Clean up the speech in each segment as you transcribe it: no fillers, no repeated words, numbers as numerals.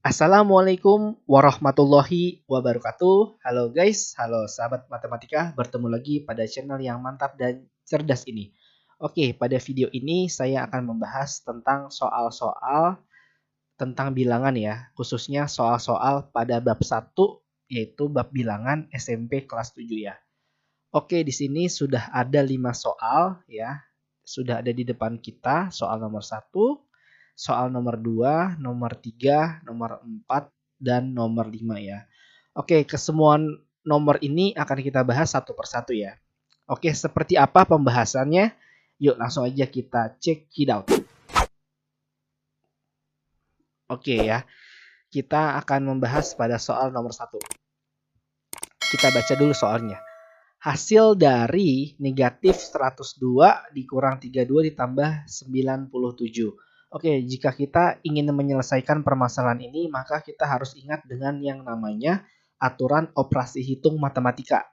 Assalamualaikum warahmatullahi wabarakatuh. Halo guys, halo sahabat matematika, bertemu lagi pada channel yang mantap dan cerdas ini. Oke, pada video ini saya akan membahas tentang soal-soal tentang bilangan ya, khususnya soal-soal pada bab 1 yaitu bab bilangan SMP kelas 7 ya. Oke, di sini sudah ada 5 soal ya. Sudah ada di depan kita soal nomor 1, soal nomor 2, nomor 3, nomor 4, dan nomor 5 ya. Oke, kesemuan nomor ini akan kita bahas satu persatu ya. Oke, seperti apa pembahasannya? Yuk langsung aja kita check it out. Oke ya, kita akan membahas pada soal nomor 1. Kita baca dulu soalnya. Hasil dari negatif 102 dikurang 32 ditambah 97. Oke, jika kita ingin menyelesaikan permasalahan ini, maka kita harus ingat dengan yang namanya aturan operasi hitung matematika.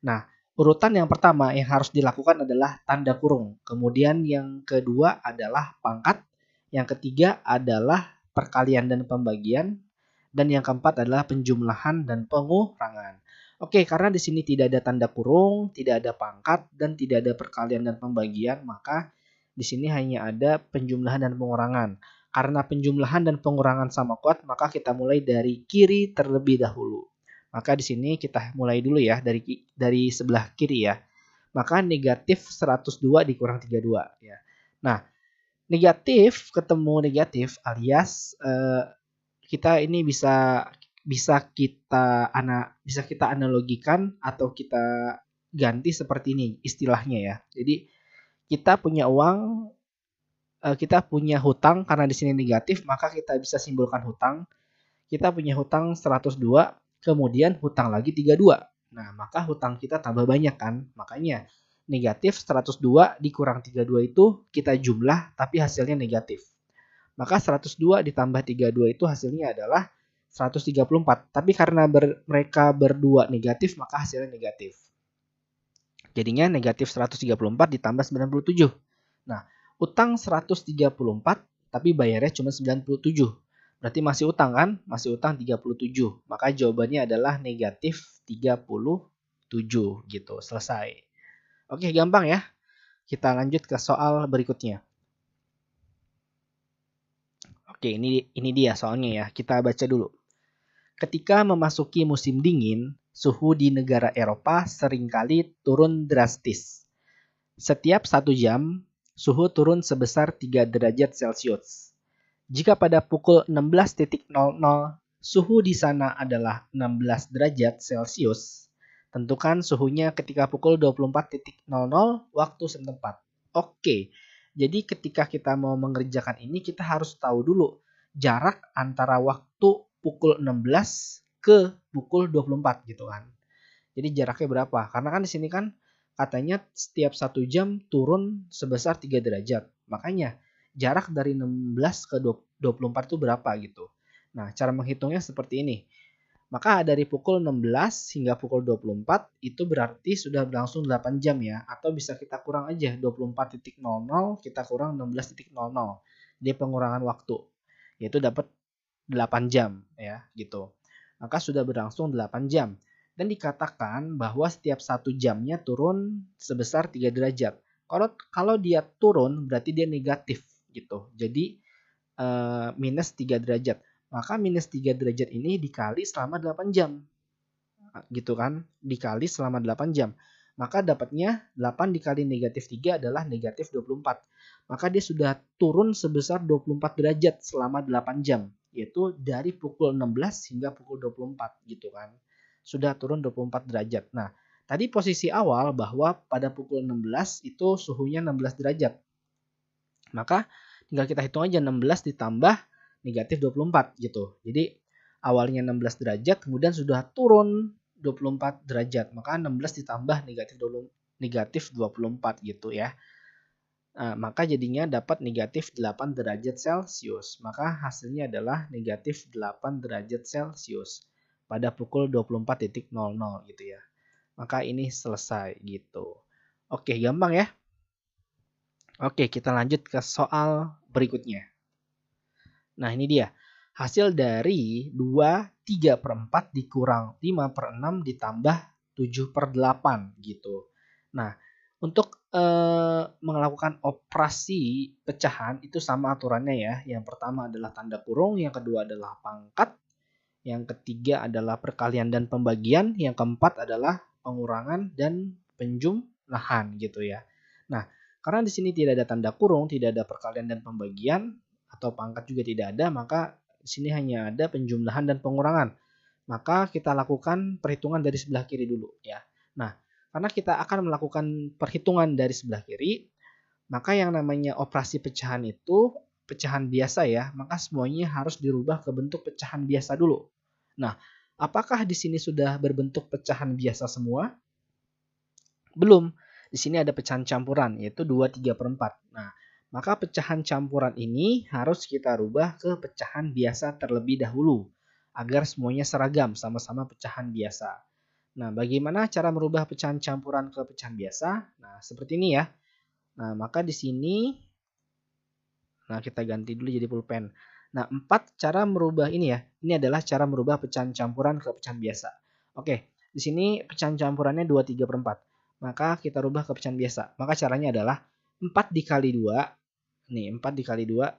Nah, urutan yang pertama yang harus dilakukan adalah tanda kurung. Kemudian yang kedua adalah pangkat. Yang ketiga adalah perkalian dan pembagian. Dan yang keempat adalah penjumlahan dan pengurangan. Oke, karena di sini tidak ada tanda kurung, tidak ada pangkat, dan tidak ada perkalian dan pembagian, maka di sini hanya ada penjumlahan dan pengurangan. Karena penjumlahan dan pengurangan sama kuat, maka kita mulai dari kiri terlebih dahulu. Maka di sini kita mulai dulu ya dari sebelah kiri ya. Maka negatif 102 dikurang 32 ya. Nah, negatif ketemu negatif alias kita ini bisa kita analogikan atau kita ganti seperti ini istilahnya ya. Jadi kita punya uang, kita punya hutang karena di sini negatif, maka kita bisa simpulkan hutang. Kita punya hutang 102, kemudian hutang lagi 32. Nah, maka hutang kita tambah banyak kan? Makanya negatif 102 dikurang 32 itu kita jumlah tapi hasilnya negatif. Maka 102 ditambah 32 itu hasilnya adalah 134. Tapi karena mereka berdua negatif, maka hasilnya negatif. Jadinya negatif 134 ditambah 97. Nah, utang 134, tapi bayarnya cuma 97. Berarti masih utang kan? Masih utang 37. Maka jawabannya adalah negatif 37 gitu. Selesai. Oke, gampang ya. Kita lanjut ke soal berikutnya. Oke, ini dia soalnya ya. Kita baca dulu. Ketika memasuki musim dingin, suhu di negara Eropa seringkali turun drastis. Setiap 1 jam, suhu turun sebesar 3 derajat Celcius. Jika pada pukul 16.00 suhu di sana adalah 16 derajat Celcius, tentukan suhunya ketika pukul 24.00 waktu setempat. Oke, jadi ketika kita mau mengerjakan ini, kita harus tahu dulu jarak antara waktu pukul 16 ke pukul 24 gitu kan. Jadi jaraknya berapa? Karena kan di sini kan katanya setiap 1 jam turun sebesar 3 derajat. Makanya jarak dari 16 ke 24 itu berapa gitu. Nah, cara menghitungnya seperti ini. Maka dari pukul 16 hingga pukul 24 itu berarti sudah berlangsung 8 jam ya. Atau bisa kita kurang aja 24.00 kita kurang 16.00. Dia pengurangan waktu. Yaitu dapat 8 jam ya gitu. Maka sudah berlangsung 8 jam. Dan dikatakan bahwa setiap 1 jamnya turun sebesar 3 derajat. Kalau dia turun berarti dia negatif gitu. Jadi minus 3 derajat. Maka minus 3 derajat ini dikali selama 8 jam. Gitu kan? Dikali selama 8 jam. Maka dapatnya 8 dikali negatif 3 adalah negatif 24. Maka dia sudah turun sebesar 24 derajat selama 8 jam. Yaitu dari pukul 16 hingga pukul 24 gitu kan. Sudah turun 24 derajat. Nah, tadi posisi awal bahwa pada pukul 16 itu suhunya 16 derajat. Maka tinggal kita hitung aja 16 ditambah negatif 24 gitu. Jadi awalnya 16 derajat kemudian sudah turun 24 derajat. Maka 16 ditambah negatif 24 gitu ya. Nah, maka jadinya dapat negatif 8 derajat Celcius. Maka hasilnya adalah negatif 8 derajat Celcius pada pukul 24.00 gitu ya. Maka ini selesai gitu. Oke, gampang ya. Oke, kita lanjut ke soal berikutnya. Nah, ini dia. hasil dari 2/3/4 dikurang 5/6 ditambah 7/8 gitu. Nah, untuk melakukan operasi pecahan itu sama aturannya ya. Yang pertama adalah tanda kurung, yang kedua adalah pangkat, yang ketiga adalah perkalian dan pembagian, yang keempat adalah pengurangan dan penjumlahan gitu ya. Nah, karena di sini tidak ada tanda kurung, tidak ada perkalian dan pembagian atau pangkat juga tidak ada, maka di sini hanya ada penjumlahan dan pengurangan. Maka kita lakukan perhitungan dari sebelah kiri dulu ya. Nah, karena kita akan melakukan perhitungan dari sebelah kiri, maka yang namanya operasi pecahan itu pecahan biasa ya, maka semuanya harus dirubah ke bentuk pecahan biasa dulu. Nah, apakah di sini sudah berbentuk pecahan biasa semua? Belum. Di sini ada pecahan campuran, yaitu 2/3/4. Nah, maka pecahan campuran ini harus kita rubah ke pecahan biasa terlebih dahulu, agar semuanya seragam, sama-sama pecahan biasa. Nah, bagaimana cara merubah pecahan campuran ke pecahan biasa? Nah, seperti ini ya. Nah, maka di sini, nah kita ganti dulu jadi pulpen. Nah, 4 cara merubah ini ya. Ini adalah cara merubah pecahan campuran ke pecahan biasa. Oke, di sini pecahan campurannya 2/3/4. Maka kita rubah ke pecahan biasa. Maka caranya adalah 4 dikali 2. Nih, 4 dikali 2.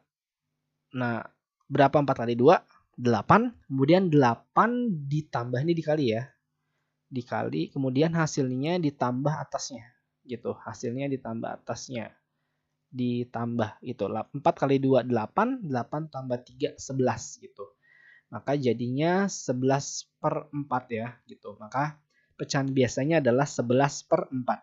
Nah, berapa 4 kali 2? 8. Kemudian 8 ditambah ini dikali ya. Dikali, kemudian hasilnya ditambah atasnya. Gitu, hasilnya ditambah atasnya. Ditambah gitu. 4 kali 2 8, 8 tambah 3 11 gitu. Maka jadinya 11/4 ya gitu. Maka pecahan biasanya adalah 11/4.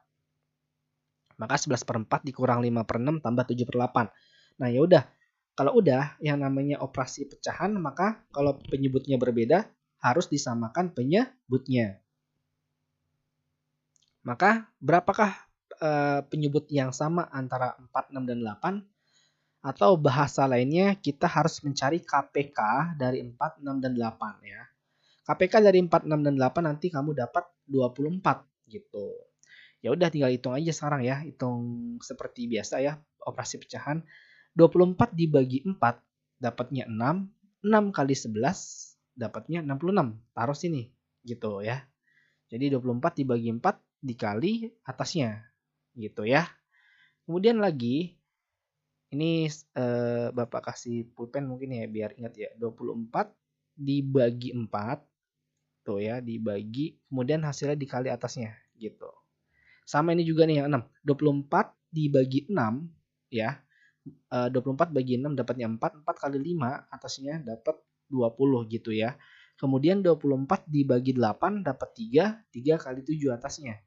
Maka 11/4 dikurang 5/6 tambah 7/8. Nah, ya udah. Kalau udah yang namanya operasi pecahan, maka kalau penyebutnya berbeda harus disamakan penyebutnya. Maka berapakah penyebut yang sama antara 4, 6, dan 8? Atau bahasa lainnya kita harus mencari KPK dari 4, 6, dan 8 ya. KPK dari 4, 6, dan 8 nanti kamu dapat 24 gitu. Ya udah tinggal hitung aja sekarang ya. Hitung seperti biasa ya, operasi pecahan. 24 dibagi 4 dapatnya 6. 6 kali 11 dapatnya 66. Taruh sini gitu ya. Jadi 24 dibagi 4 dikali atasnya gitu ya. Kemudian lagi ini Bapak kasih pulpen mungkin ya biar ingat ya. 24 dibagi 4 tuh ya, dibagi kemudian hasilnya dikali atasnya gitu. Sama ini juga nih yang 6. 24 dibagi 6 ya. 24 bagi 6 dapatnya 4. 4 kali 5 atasnya dapat 20 gitu ya. Kemudian 24 dibagi 8 dapat 3. 3 kali 7 atasnya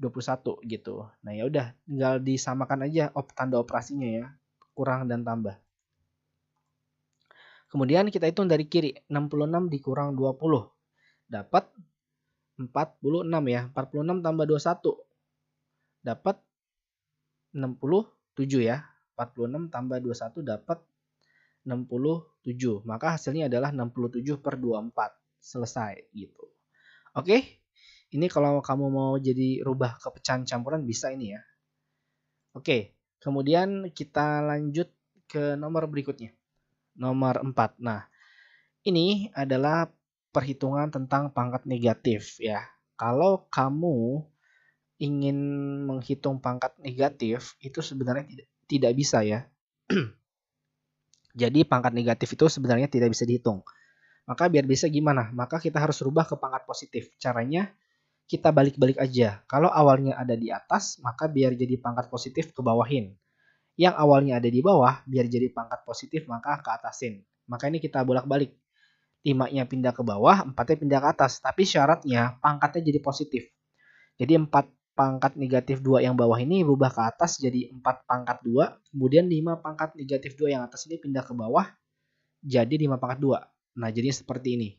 21 gitu. Nah, ya udah tinggal disamakan aja tanda operasinya ya. Kurang dan tambah. Kemudian kita hitung dari kiri. 66 dikurang 20. Dapat 46 ya. 46 tambah 21. Dapat 67 ya. 46 tambah 21 dapat 67. Maka hasilnya adalah 67/24. Selesai gitu. Oke. Ini kalau kamu mau jadi rubah ke pecahan campuran bisa ini ya. Oke. Kemudian kita lanjut ke nomor berikutnya. Nomor 4. Nah, ini adalah perhitungan tentang pangkat negatif ya. Kalau kamu ingin menghitung pangkat negatif itu sebenarnya tidak bisa ya. Jadi pangkat negatif itu sebenarnya tidak bisa dihitung. Maka biar bisa gimana? Maka kita harus rubah ke pangkat positif. Caranya kita balik-balik aja. Kalau awalnya ada di atas, maka biar jadi pangkat positif ke bawahin. Yang awalnya ada di bawah, biar jadi pangkat positif maka ke atasin. Maka ini kita bolak-balik. 5-nya pindah ke bawah, 4-nya pindah ke atas. Tapi syaratnya pangkatnya jadi positif. Jadi 4 pangkat negatif 2 yang bawah ini rubah ke atas jadi 4 pangkat 2. Kemudian 5 pangkat negatif 2 yang atas ini pindah ke bawah jadi 5 pangkat 2. Nah, jadinya seperti ini.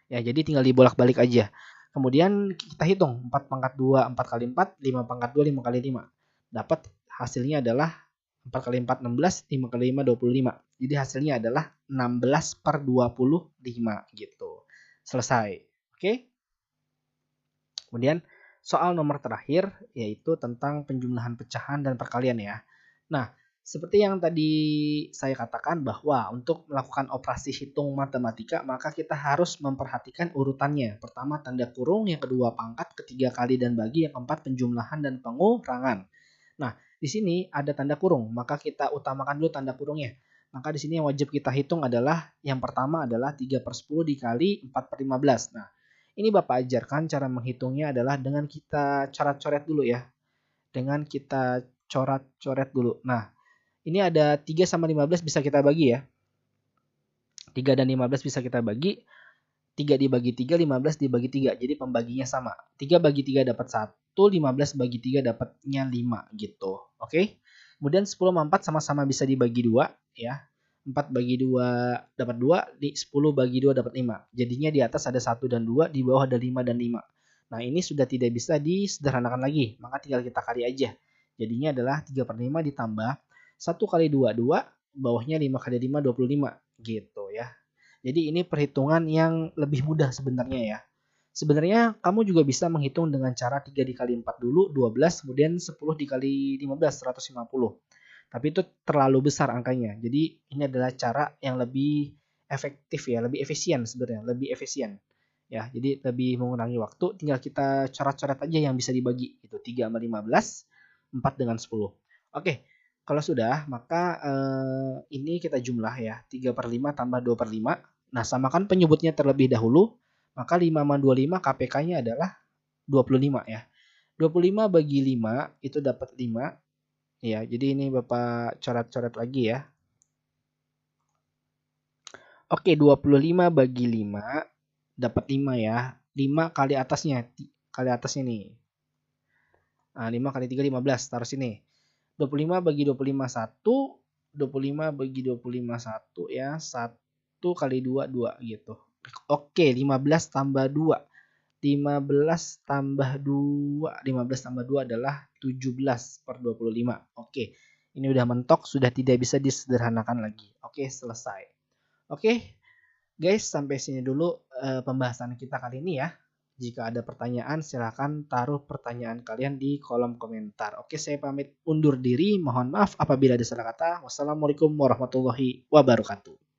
Ya, jadi tinggal dibolak-balik aja. Kemudian kita hitung 4 pangkat 2, 4 kali 4, 5 pangkat 2, 5 kali 5. Dapat hasilnya adalah 4 kali 4, 16, 5 kali 5, 25. Jadi hasilnya adalah 16/25 gitu. Selesai. Oke? Kemudian soal nomor terakhir yaitu tentang penjumlahan pecahan dan perkalian ya. Nah, Seperti yang tadi saya katakan bahwa untuk melakukan operasi hitung matematika maka kita harus memperhatikan urutannya. Pertama tanda kurung, yang kedua pangkat, ketiga kali dan bagi, yang keempat penjumlahan dan pengurangan. Nah, di sini ada tanda kurung, maka kita utamakan dulu tanda kurungnya. Maka di sini yang wajib kita hitung adalah yang pertama adalah 3/10 dikali 4/15. Nah, ini Bapak ajarkan cara menghitungnya adalah dengan kita coret-coret dulu ya. Dengan kita coret-coret dulu. Nah, ini ada 3 sama 15 bisa kita bagi ya. 3 dan 15 bisa kita bagi. 3 dibagi 3, 15 dibagi 3. Jadi pembaginya sama. 3 bagi 3 dapat 1, 15 bagi 3 dapatnya 5 gitu. Oke. Kemudian 10 sama 4 sama-sama bisa dibagi 2 ya. 4 bagi 2 dapat 2, 10 bagi 2 dapat 5. Jadinya di atas ada 1 dan 2, di bawah ada 5 dan 5. Nah, ini sudah tidak bisa disederhanakan lagi, maka tinggal kita kali aja. Jadinya adalah 3/5 ditambah 1 kali 2, 2, bawahnya 5 kali 5, 25 gitu ya. Jadi ini perhitungan yang lebih mudah sebenarnya ya. Sebenarnya kamu juga bisa menghitung dengan cara 3 dikali 4 dulu, 12, kemudian 10 dikali 15, 150. Tapi itu terlalu besar angkanya. Jadi ini adalah cara yang lebih efektif ya, lebih efisien sebenarnya, lebih efisien. Ya, jadi lebih mengurangi waktu, tinggal kita coret-coret aja yang bisa dibagi. Itu 3 sama 15, 4 dengan 10. Oke, kalau sudah, maka ini kita jumlah ya, 3/5 tambah 2/5. Nah, samakan penyebutnya terlebih dahulu, maka 5 sama 25 KPK-nya adalah 25 ya. 25 bagi 5 itu dapat 5. Ya, jadi ini Bapak coret-coret lagi ya. Oke, 25 bagi 5 dapat 5 ya. 5 kali atasnya, kali atasnya nih. Nah, 5 kali 3 15, taruh sini. 25 bagi 25 1, 25 bagi 25 1 ya, 1 kali 2 2 gitu. Oke, 15 tambah 2. 15 tambah 2, 15 tambah 2 adalah 17/25. Oke, ini udah mentok, sudah tidak bisa disederhanakan lagi. Oke, selesai. Oke, guys, sampai sini dulu pembahasan kita kali ini ya. Jika ada pertanyaan, silakan taruh pertanyaan kalian di kolom komentar. Oke, saya pamit undur diri. Mohon maaf apabila ada salah kata. Wassalamualaikum warahmatullahi wabarakatuh.